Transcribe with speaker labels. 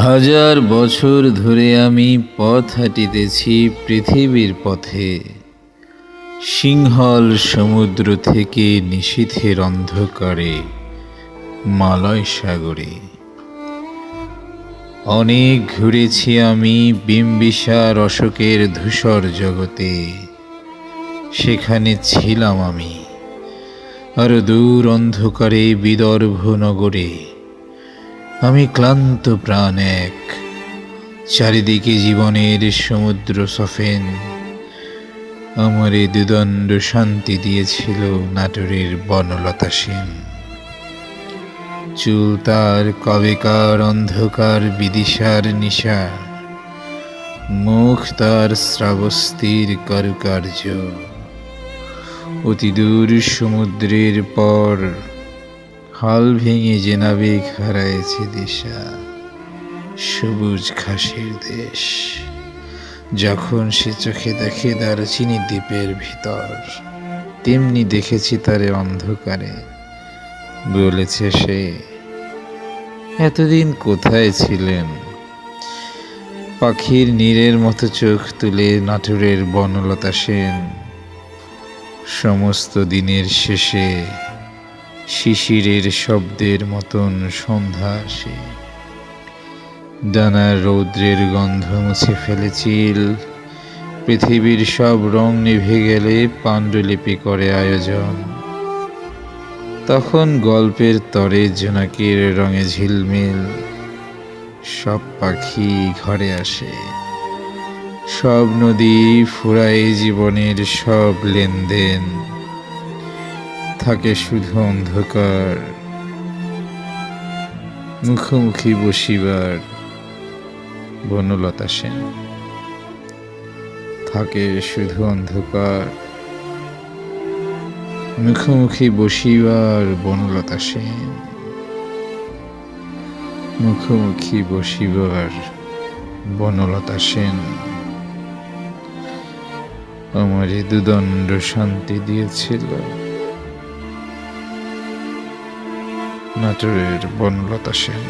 Speaker 1: হাজার বছর ধরে আমি পথ হাঁটিতেছি পৃথিবীর পথে, সিংহল সমুদ্র থেকে নিশীথের অন্ধকারে মালয় সাগরে। অনেক ঘুরেছি আমি বিম্বিসার অশোকের ধূসর জগতে, সেখানে ছিলাম আমি আরো দূর অন্ধকারে বিদর্ভ নগরে। আমি ক্লান্ত প্রাণ এক, চারিদিকে জীবনের সমুদ্র সফেন। আমারে দুদণ্ড শান্তি দিয়েছিল নাটোরের বনলতা সেন। চুল তার কবেকার অন্ধকার বিদিশার নিশা, মুখ তার শ্রাবস্তির কারুকার্য। অতি দূর সমুদ্রের পর হাল ভেঙে যে নাবিক হারাইছে দিশা, সবুজ ঘাসের দেশ। যখন সে চোখে দেখে দারচিনি দ্বীপের ভিতর, তেমনি দেখেছি তারে অন্ধকারে। বলেছে সে, এতদিন কোথায় ছিলেন? পাখির নীরের মতো চোখ তুলে নাটোরের বনলতা সেন। সমস্ত দিনের শেষে শিশিরের শব্দের মতন সন্ধ্যা আসে। ডানার রৌদ্রের গন্ধ মুছে ফেলেছিল, পৃথিবীর সব রং নিভে গেলে পাণ্ডুলিপি করে আয়োজন। তখন গল্পের তরে জোনাকির রঙে ঝিলমিল, সব পাখি ঘরে আসে। সব নদী ফুরায় জীবনের সব লেনদেন, থাকে শুধু অন্ধকার। মুখোমুখি বসিবার বনলতা সেন। থাকে শুধু অন্ধকার, মুখোমুখি বসিবার বনলতা সেন। মুখোমুখি বসিবার বনলতা সেন। আমারে দুদণ্ড শান্তি দিয়েছিল নাটোরের বনলতা সেন।